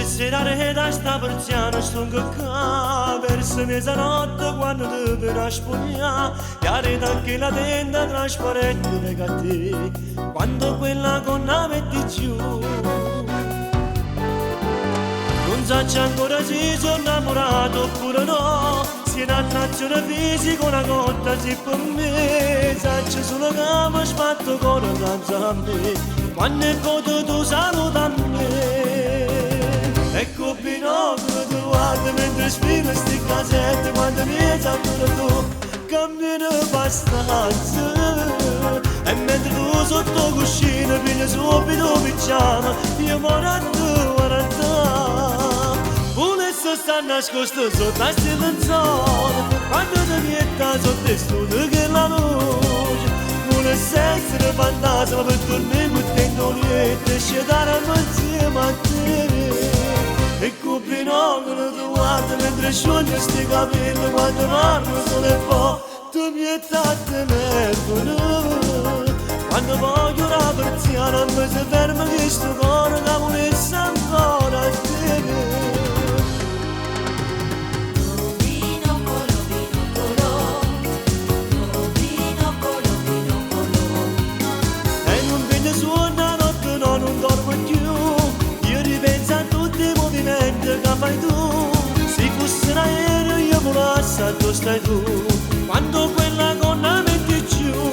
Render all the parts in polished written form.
Serare da sta persiana stunga qua verso mezzanotte quando ti verrà a spugna chiare anche la tenda trasparente lega a te quando quella gonna metti giù non so ancora se sono innamorato oppure no se è un'attrazione fisica una cotta se per me saccio solo che mi sbatto con una danza a me quando è potuto tu saluta a me. Ecco binocolo tu guardi mentre sfilo sti casette quando mi esattore tu cammino abbastanza e mentre tu sotto cuscino pigli subito picciama io moro a tu guarda volesse sta nascosto sotto a sti lenzuola quando ti vieta sotto il studio che la luce volesse essere fantasma per dormire mettendo niente scendere insieme a te. E con binocolo tu guardi mentre scioglie sti capelli quando parlo solo e poi tu mi a telefono quando voglio una persiana mi si ferma che sto cuore che volesse ancora a te. Che fai tu? Se fosse un aereo io volassi dove stai tu quando quella gonna metti giù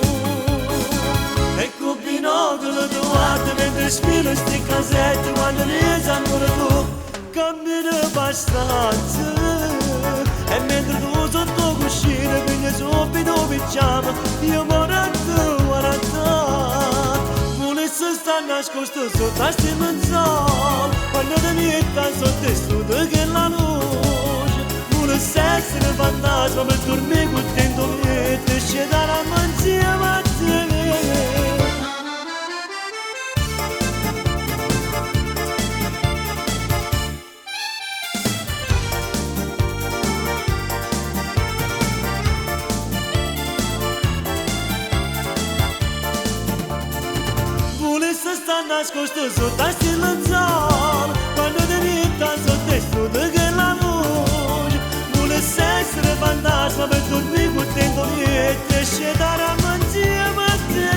ecco binocolo tu guardi mentre sfilo sti casette quando ne ancora tu cammino abbastanza e mentre tu sotto cuscino quindi subito picciama io moro a tu guarda volesse sta nascosto sotto a sti lenzuola quando ti metta sotto il studio che la luce volesse essere fantasma per dormire mettendo niente e scendere insieme a te. Volesse sta nascosto sotto a sti lenzuola quando ti metta sotto il studio che la luce volesse essere fantasma per dormire mettendo niente e scendere insieme a te.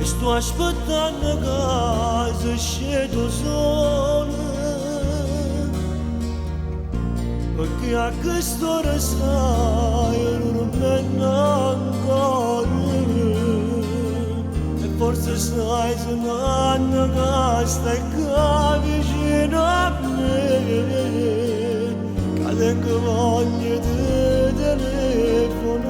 Sto aspettando casa scedo solo perché a quest'ora sai non me ancora e forse sai suonando che stai qua vicino a me che tengo voglia di telefonare.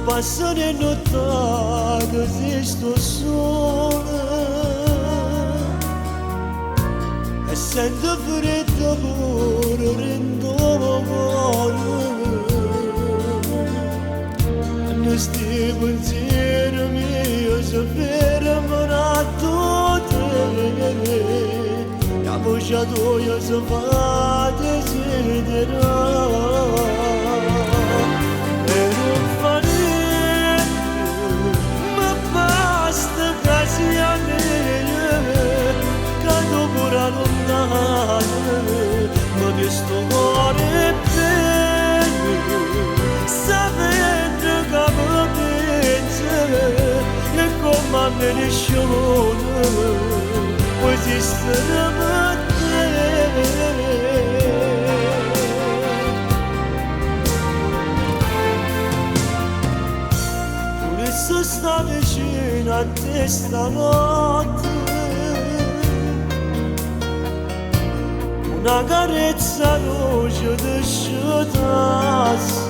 Passano e notate se sto sola e sento freddo pure rendo cuore quando sti pensieri miei si fermano a tutte la voce tua si fa desiderare. Ma che sto cuore è bello sapendo che mi pensa e come me ne scioglie può esistere per te. Volessi stare vicino a te stanotte una carezza luce di sciutasse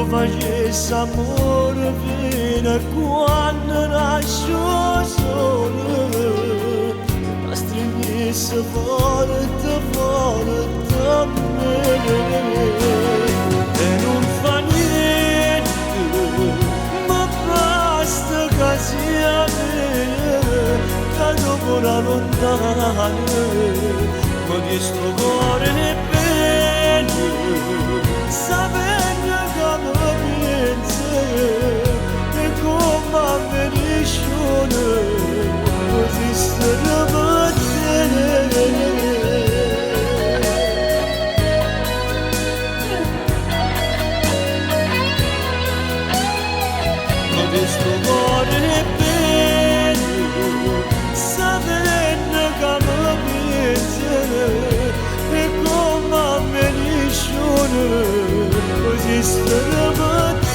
facesse amore fino a quando nasce solo, ma stringesse forte, forte a me. E non fa niente, ma basta che sia me, che dopo la lontana, ma di sto cuore è bene, sapendo che mi pensi, e come mi riscione, così sarà te. Questo cuore è bello, sapendo che mi pensi, e come me ne scione, così starà per te.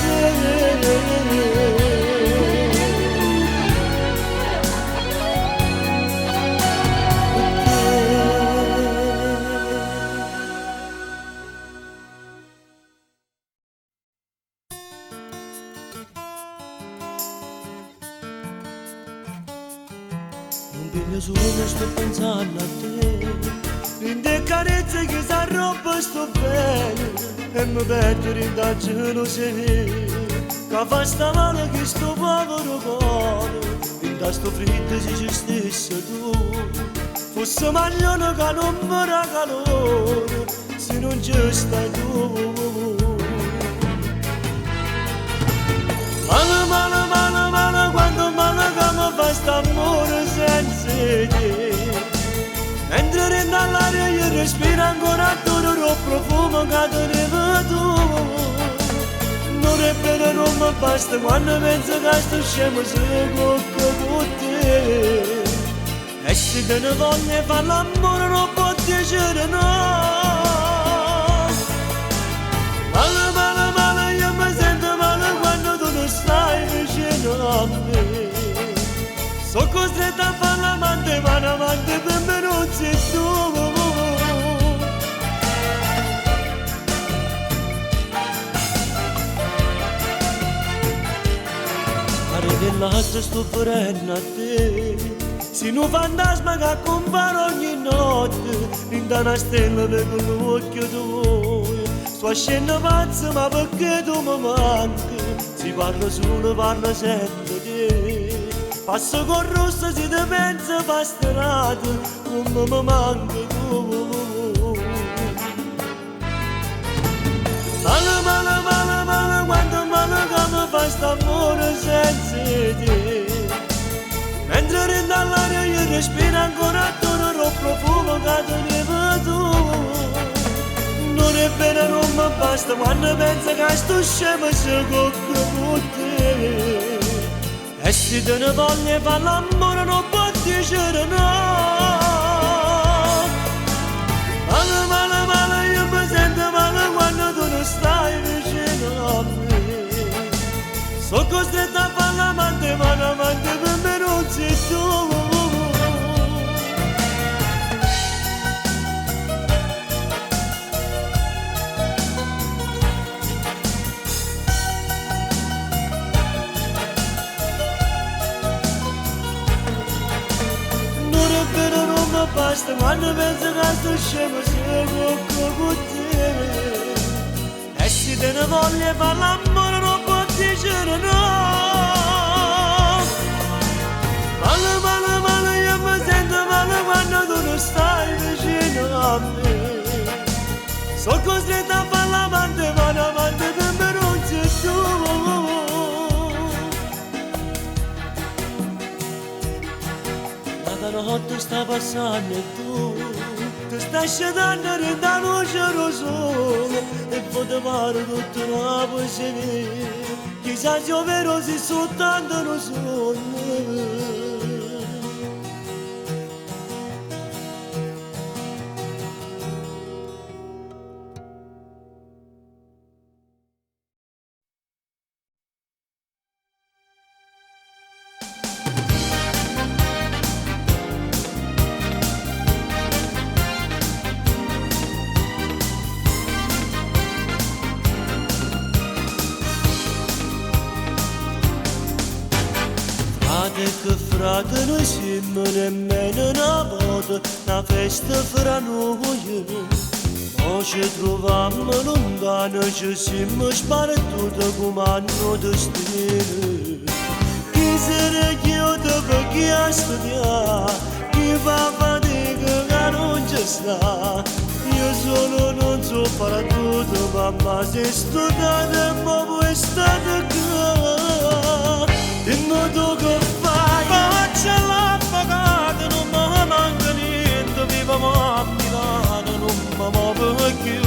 Non solo sto pensando a te, in te carezze che si arroba sto bene, e mi perdo in da gelosia, che fa sta male che sto povero cuore, in da sto freddo se ci stesse tu, fosse maglione che non mi calore, se non ci stai tu. Male, male, male, male, quando male che mi fa st'amore senza te. Mentre dall'aria io respiro ancora il profumo che tenevo tu. Non è vero, non mi basta quando penso che sto scemo se tocco con te. E se te ne voglio fare l'amore non può piacere no. Male, male, male, io mi sento male quando tu non stai vicino a me. Sono costretta a fare l'amante, ma l'amante per me non sei tu. Pare che l'altro sto morendo a te, sei un fantasma che compare ogni notte, in da una stella vedo l'occhio tuo. Sto scendendo pazzo ma perché tu mi manchi, si parla solo, parla sempre di te. Passo con rosso si te pensa per strada, come mi manca tu. Male, male, male, male, quanto male che mi fa st'amore senza te. Mentre dall'aria io respiro ancora attorno il profumo che tenevo tu. Non è vero, non mi basta quando penso che sto scemo se cocco con te. E se te ne voglio fare l'amore non può piacere no. Male, male, male, io mi sento male quando tu non stai vicino a me. Sono costretta a fare l'amante, ma l'amante per me non sei tu. Basta quando penso che sto scemo se tocco con te. E se te ne voglio fare l'amore non può piacere no. Male, male, male, io mi sento male quando tu non stai vicino a me. Sono costretta a fare l'amante, ma l'amante per me non sei tu. La notte sta passando e tu ti stai scendendo da luce rosola e poi ti pare tutto una poesia. Chissà se è vero se soltanto non sono. nemmeno una volta una festa fra noi. Ma ci trovammo lontano, ci siamo spartuti come hanno destino. Chi se chiude per chi a studiare, chi fa fatica che non ci sta. Io solo non so fare tutto, mamma sei studiata e ma vuoi stare qua. Dimmi tu che fai, faccia l'avvocato, non mi manca niente, viviamo a Milano, non mi muovo più.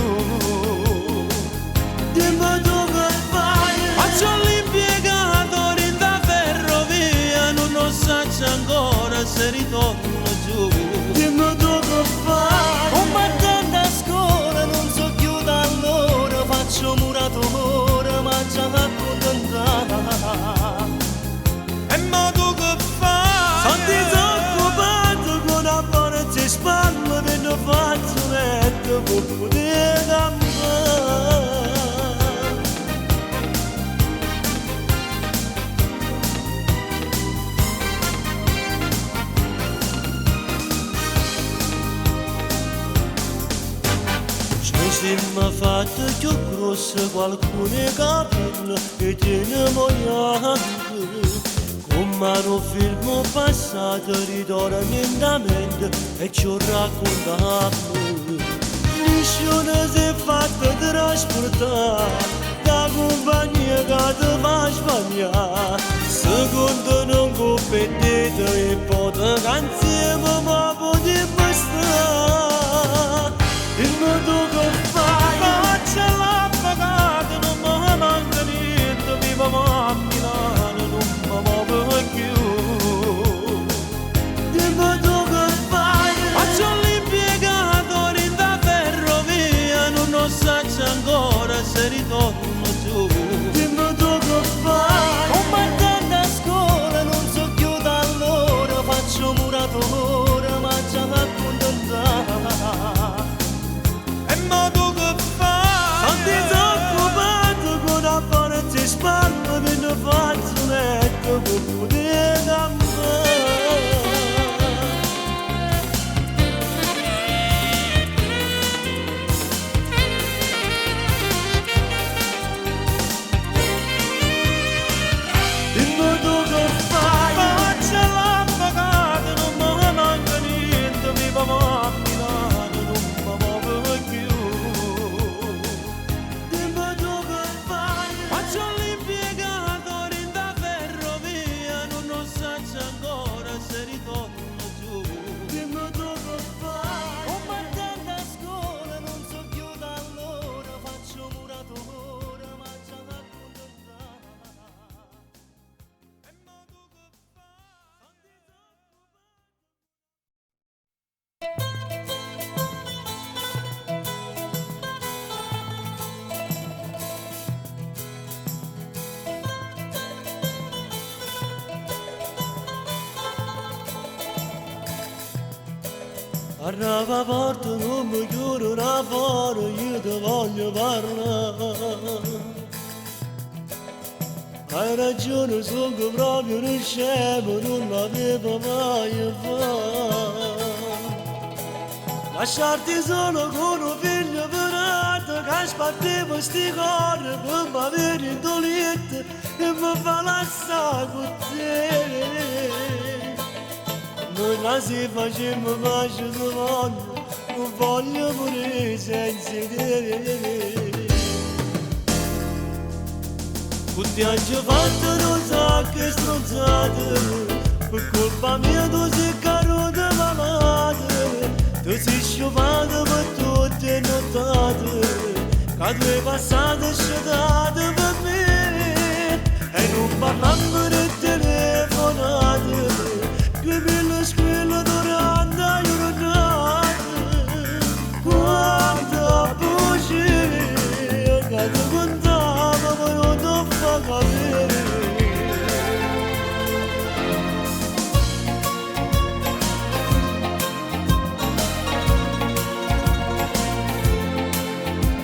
Dimmi tu che fai, faccio l'impiegato in da ferrovia, non so ancora se ritorno giù. Dimmi tu che fai, un battente a scuola, non so più da allora, faccio muratore, ma già accontentata. E ma tu che fai? Sono disoccupato con una forza in spalla per non faccio letto per poter campare. Ci siamo fatti più grosse, qualcuno capello e teniamo gli come un film passato ritorna lentamente e ci raccontato. Nessuno si è fatto trasportare da compagnia che ti fa sbagliare. Secondo non competete e poi che insieme ma potremmo stare. Dimmi tu che fai, faccia l'avvocato, non mi manca niente, viviamo a Milano, non mi muovo più. Dimmi tu che fai, faccio l'impiegato in da ferrovia, non so ancora se ritorno giù. Dimmi tu che fai, un battente a scuola, non so più da allora, faccio muratore, ma già accontentata. E ma tu che fai? Sono disoccupato con una forza in spalla per non faccio letto per poter campare. Dimmi tu che fai? Faccia l'avvocato, non mi manca niente, viviamo a Milano, non mi muovo più. Dimmi tu che fai? Faccio l'impiegato in da ferrovia, non so ancora se ritorno giù. Dimmi tu che fai? Un battente a scuola, non so più da allora, faccio muratore, ma già accontentata. E ma tu che Arriva a porta, non mi chiudono fuori, io ti voglio parlare. Hai ragione, sono proprio un scemo, non l'avevo mai fatto. Lasciarti solo con un figlio verato, che sbattevo sti cuore per mi avere indolente e mi fa lasciare con te. Noi la si facciamo pace di voglio, non voglio morire senza te. Tutti hanno fatto non so che stronzate, per colpa mia tu sei caduta malata. Tu sei sciupata per tutte le nottate, che tu hai passato sciatate per me. E non parliamo di telefonate, che me lo squillo durante la giornata. Quanta bugia che ti contavo, ma non ti fa capire.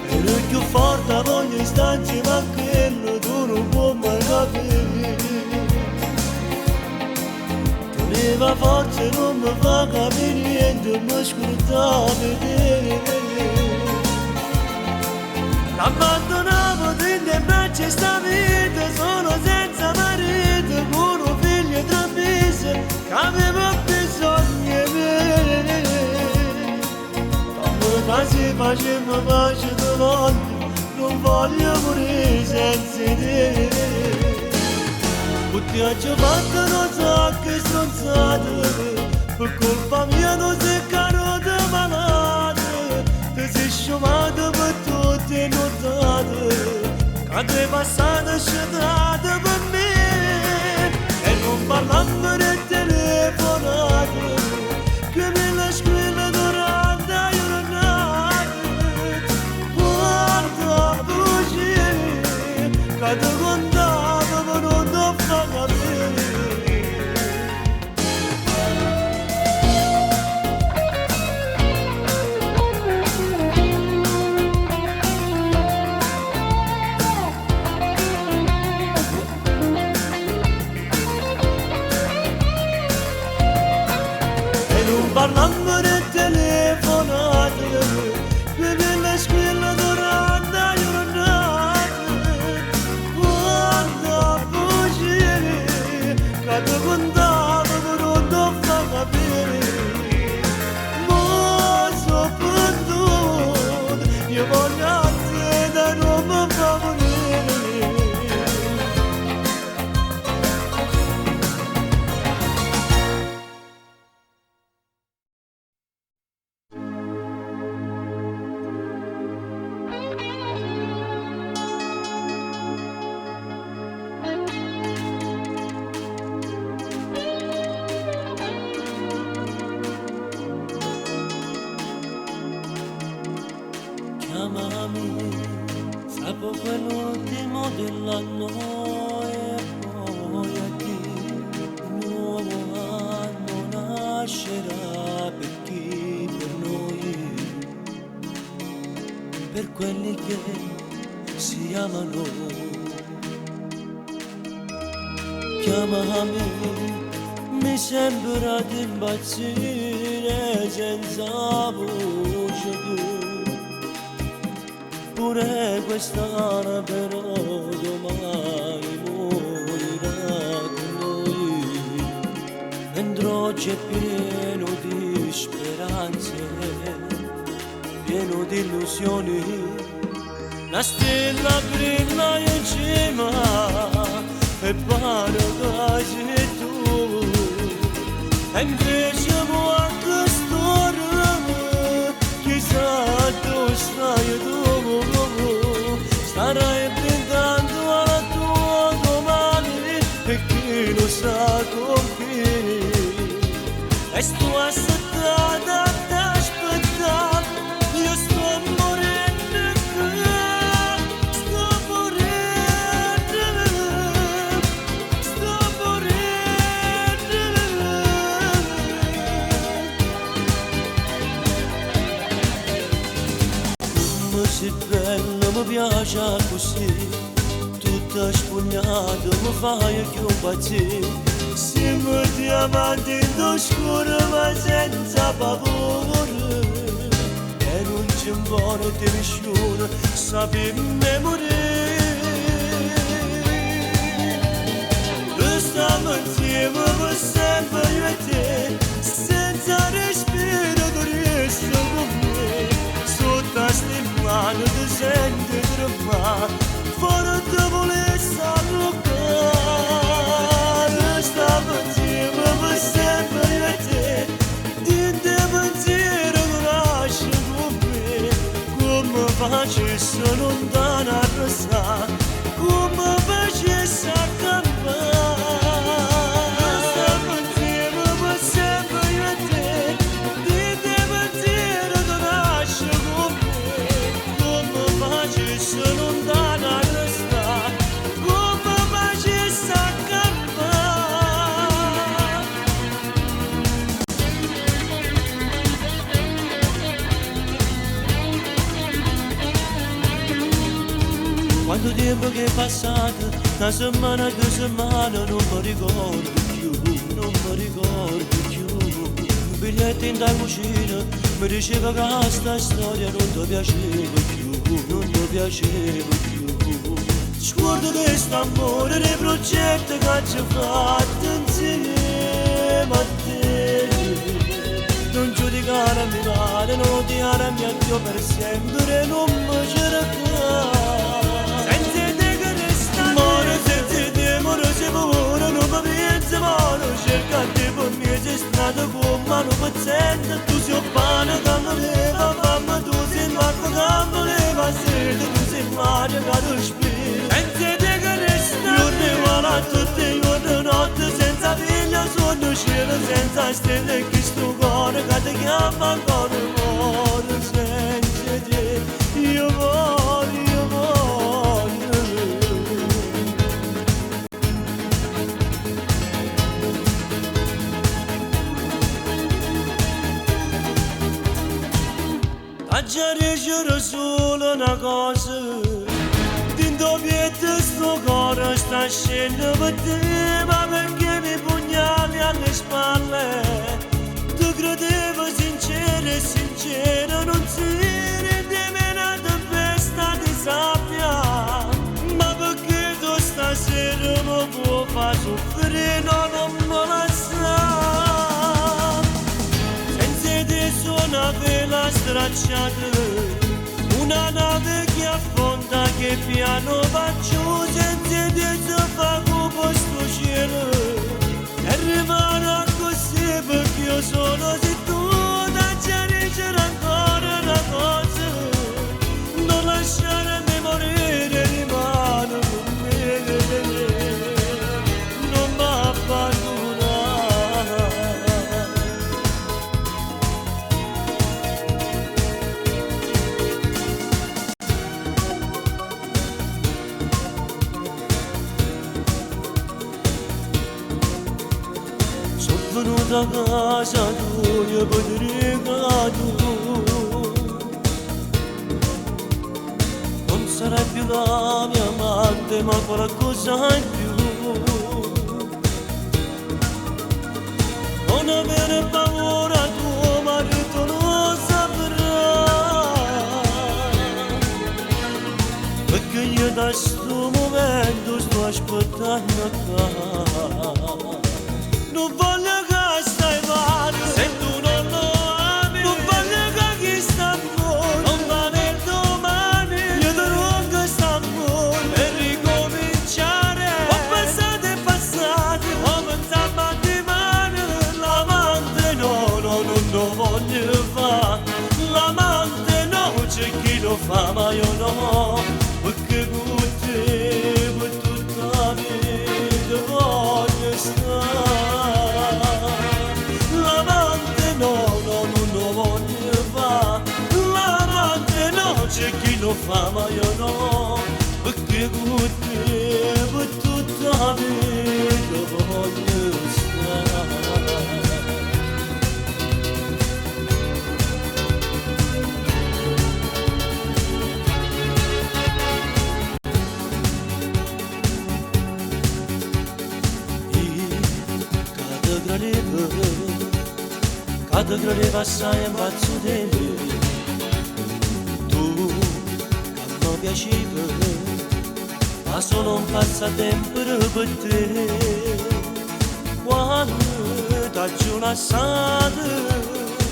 Ero più forte non mi fa capire niente, mi scruta vedere. L'abbandonavo dentro in braccia sta vita, sono senza marito, con un figlio e 3 mesi, che avevo bisogno di me. Quando quasi facemmo pace di volte, non voglio morire senza te. Tutti oggi ho fatto non so che stronzate, per colpa mia non sei caduto malato, ti sei sciumato per tutte notate, che ti è passato scedrato per me, e non parlammo del telefonato, che me la squilla durante la giornata, guarda bugie, che ti contavo ma non ti fa capire. Parlammo del telefonato, che nella squilla durante la giornata, guarda bugie, che ti contavo ma non ti fa capire. Ma sono perduto, io voglio a te da non mi fa morire. Chiamami, fra poco è l'ultimo dell'anno e poi addio, un nuovo anno nascerà per chi, per noi, per quelli che si amano. Chiamami, mi sembra di impazzire senza voce tu. Pure quest'anno però domani morirà con noi, mentre oggi è pieno di speranze, pieno di illusioni, la stella brilla in cima e pare che sei tu, e invece guarda storia, chissà dove stai tu. Starai brindando alla tua domani e chi lo sa con chi. E sto aspettando ad aspettare, io sto morendo qui, sto morendo, sto morendo. Come sei bello, mi piace così, tutta spugnato mi fai più impazzire. Siamo diamanti in oscuro ma senza paura, e non c'è buono di nessuno, sappiamo morire. Noi stiamo insieme per sempre io e te, senza respiro tu resti con me. Sotto ste mani ti senti tremare, fuori ti volessi allocare. Stiamo insieme per sempre io e te, dinte pensiero tu lasci con me. Come facessi lontano a restare, come facessi a campare. Stiamo insieme per sempre io e te, dinte pensiero tu lasci con me. Come facessi lontano a restare, come facessi a campare. Quanto tempo che è passato, una settimana, 2 settimane, non mi ricordo più, non mi ricordo più. biglietti in da cucina mi diceva che sta storia non ti piaceva più, non ti piaceva più. Scordo di st'amore, dei progetti che ci ho fatto insieme a te. Non giudicarmi male, non odiarmi addio per sempre, non mi cercare. Senza te che resta amore, senza te amore se paura, non mi pensi male. Cercate per me sei stata con mano paziente. Tu sei un pane che mi leva, fammi tu sei il marco che mi leva. Sera tu sei il mare che ti spira. Senza te che resta giorni uguali a tutti i giorni, notte senza figlia, sotto cielo senza stelle e questo cuore che ti chiama ancora amore. Senza te io voglio, voglio. A già riuscire solo una cosa, dentro piede sto cuore sta scendendo per te, ma perché mi pugnali alle spalle? Tu credevo sincero e sincero, non si rendeva una tempesta di sabbia, ma perché tu stasera mi puoi far soffrire, no, non me la sa. Senza te sono una vela stracciata, una nave che affonda, che piano va giù, senza te si fa con questo cielo. E rimane così perché io sono se tu da chiarire ancora una cosa, non lasciarmi morire, rimane con me, non mi abbandonare. Venuta a casa tua per regalo, non sarai più la mia amante ma qualcosa in più. Non avere paura, tuo marito lo saprà, perché io da sto momento sto aspettando qua. Non voglio che stai male, se tu non lo ami. Non voglio che chi sta amore non va nel domani. Io ti ruego st'amore per ricominciare. Ho passato e passato, ho pensato a di mani. L'amante no, no, non lo voglio fare. L'amante no, c'è chi lo fa ma io no. Perché con te per tutta la vita voglio stare. C'è chi lo fa ma io no, perché con te per tutta la vita voglio stare. Cada gradeva assai in pazzo di me, mi piaceva, ma solo un passatempo per te. Quando t'ho lasciato,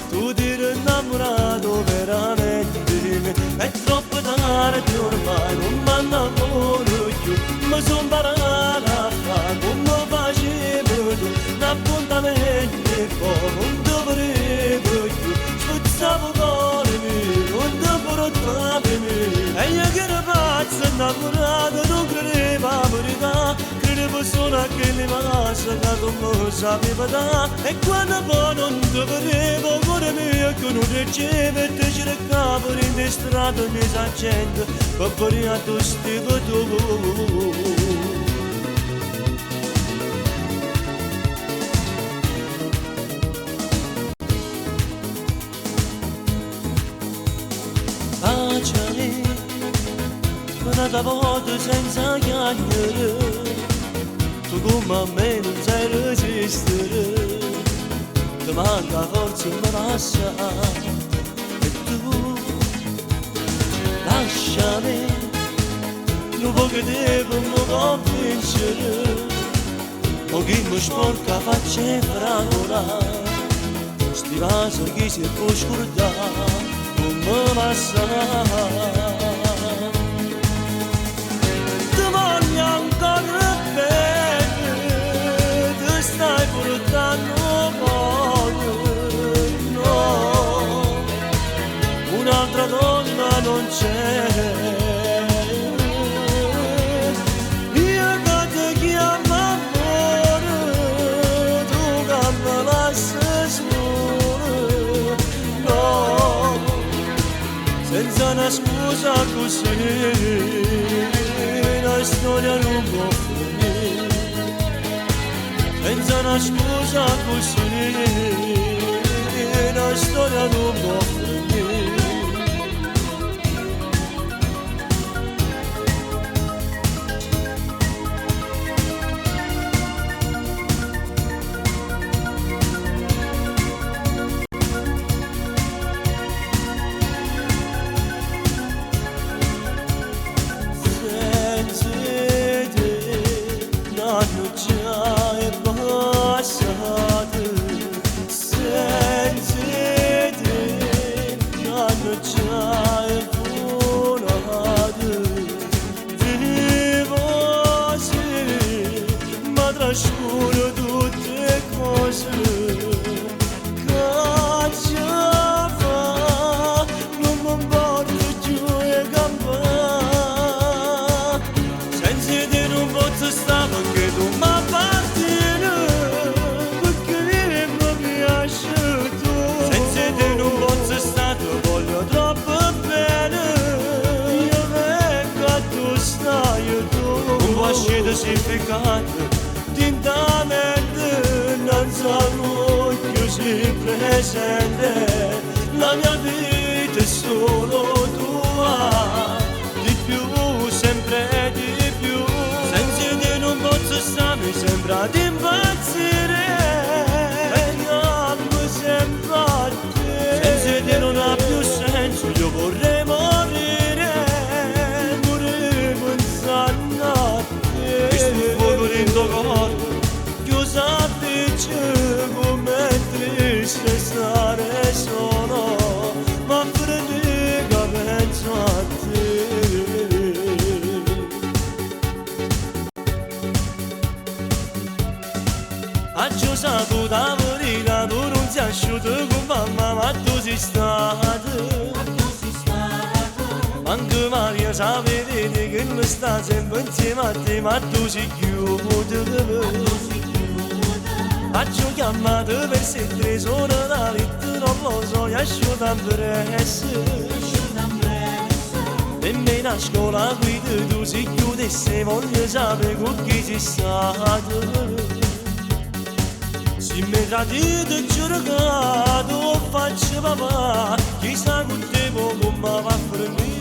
tu ti eri innamorato veramente di me. È troppo tardi ormai, non mi innamoro più, mi son imparato a fare come facevo tu. Un appuntamento e poi non ti volevo più, sforzavo cuore mio, non ti portavo me. E io che ero pazzo innamorato non credevo a verità, credevo solo a che le massa che tu mi sapeva dare. E quando poi non ti vedevo, cuore mio che non reggevo, e ti cercavo in te strade mi s'accende per venire a tu stivo tu. Baciami un'altra volta senza chiacchiere, tu come a me non sai resistere. ti manca forse mi passa e tu lasciami un po' che devo mi convincere o chi mi sporca faccia fragola sti vaso che si può scordare non mi passa ti voglio ancora bene ti stai portando voglio no un'altra donna non c'è senza una scusa così la storia non può finire senza una scusa così la storia non può finire trascuro tutte cose che già fa non mi porto giù e gamba senza te non posso stare anche tu ma appartiene perché mi piace tu senza te non posso stare voglio troppo bene io vengo a tu stai tu un po' scende significato lentamente non sono chiusi presente la mia vita è solo tua di più sempre di più senza te non posso stare mi sembra di impazzire vediamo sempre a te senza te non ha più senso io vorrei morire pensando a te questo fuoco dentro corpo come triste stare solo ma predica penso a te ho saputo da morire tu non sei asciutto con mamma ma tu sei stato anche Maria sapete che non sta sempre insieme a te ma tu sei chiuso Faccio chiamato per sentire sono da letto non lo so, io asciuto presso nemmeno a scuola guida tu si chiudesse voglio sapere con chi sei stato se mi tradito e giocato faccio papà chissà con te come va a finire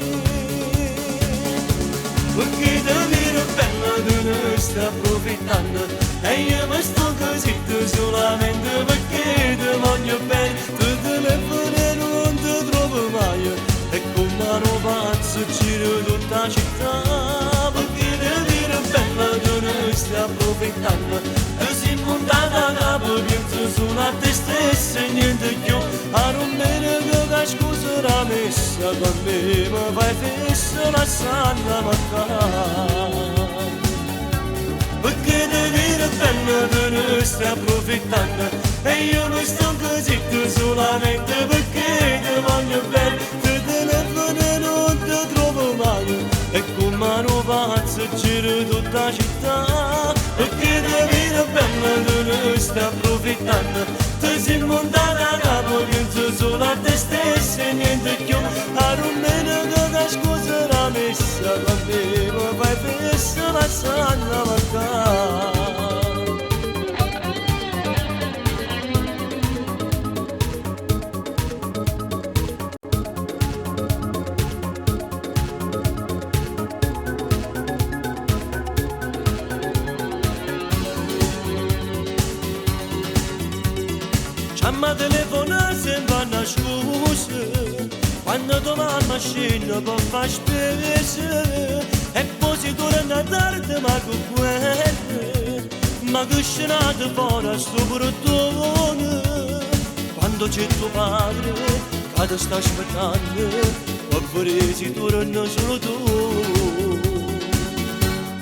perché te vedo bella tu ne stai approfittando e io mi sto così solamente perché ti voglio bene tu telefono e non ti trovo mai e come un pazzo giro tutta la città perché ti vedo bella tu ne stai approfittando e sei montata a capo penso solo a te stessa e niente più a non bene che scusa la messa con me mi fai fissa la sanna mancare perché ti vedo bella tu ne stai approfittando e io non sto così tu solamente perché ti voglio bene ti telefono e non ti trovo mai e come un pazzo giro tutta la città perché ti vedo bella tu ne stai approfittando ti sei montata a capo penso solo a te stessa e niente più a non meno che scusa la messa con me mi fai fissa la sanna mancare Ma telefona sembra una scusa quando domani macchina può fare spese e poi si torna tardi ma con guerra ma che scenate fuori sto portone quando c'è tuo padre che ti sta aspettando a vedere si torna solo tu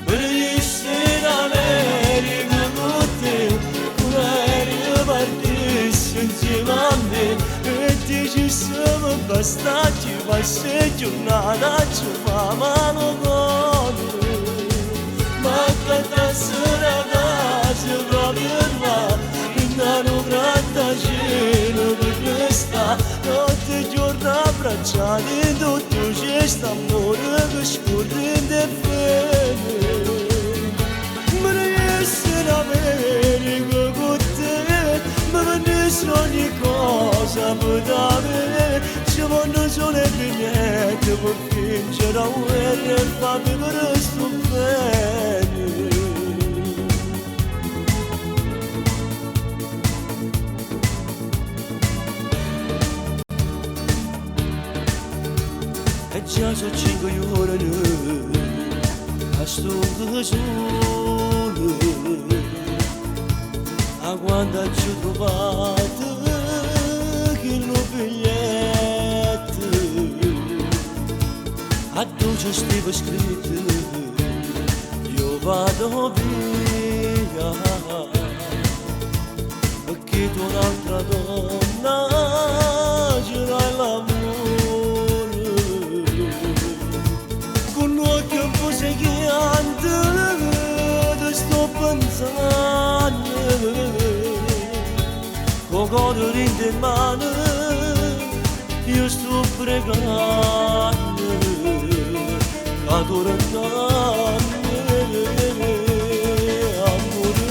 per essere in America con te come partissi insieme a me e dici siamo bastati qualche giornata ci fa mano con ma cantassi una casa proprio là in una grattacielo per questa notte giorno abbracciati tutto c'è sta amore che scorre in fede in America con te ma venisse ogni cosa per dare ci vanno solo e niente per vincere la guerra e fa vivere sto bene e già sono 5 ore a sto solo a quando ci ho trovato che lo biglietto a dove stava scritto io vado via perché tu un'altra donna ce l'hai l'amore con l'occhio un po' seguiante ti sto pensando con cuore in mano io sto pregando adorando amore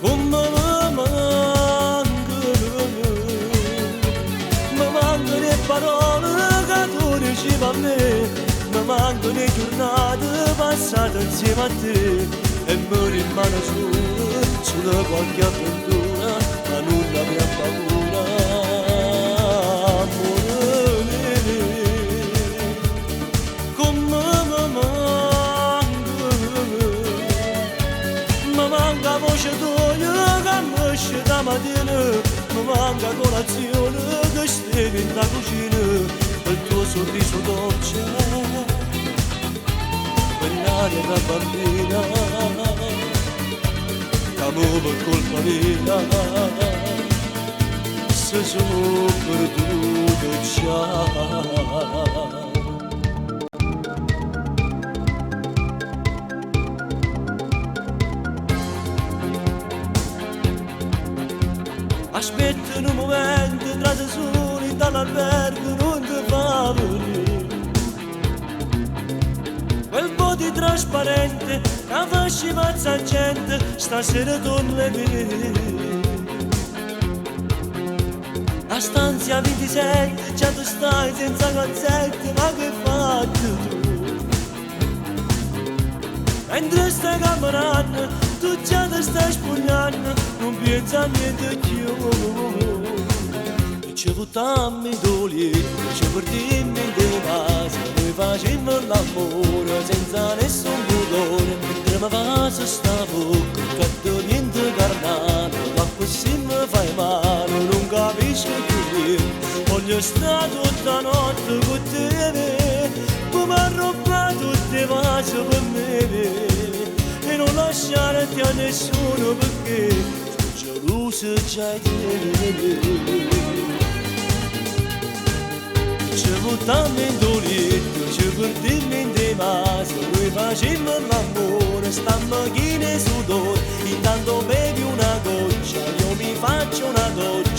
come mi mancano le parole che tu dici a me mi mancano le giornate passate insieme a te e mi rimane sulla qualche avventura ma nulla mi ha paura amore come mi manca voce tua che mi esce da mattina mi manca colazione che stevi in la cucina il tuo sorriso dolce quell'aria da bambina che muove colpa mia se sono perduto già aspetta un momento tra te soli dall'albergo non ti fa venire quel po' di trasparente che facci mazza gente stasera torna a vedere a stanza 27 già tu stai senza calzette ma che fai tu mentre stai camminando tu già ti stai spugnando non pensa a niente più e ci buttammi doli ci portimmi di casa noi facemmo l'amore senza nessun dolore mentre mi passa sta bocca che niente carnale ma così mi fai male non capisco più niente voglio stare tutta notte con te come ha rubato tutte vasi per me e non lasciarti a nessuno perché sono geloso già di te ci buttammo in dolitto ci portimmo in demaso noi facemmo l'amore stammo chine sudore intanto bevi una goccia io mi faccio una doccia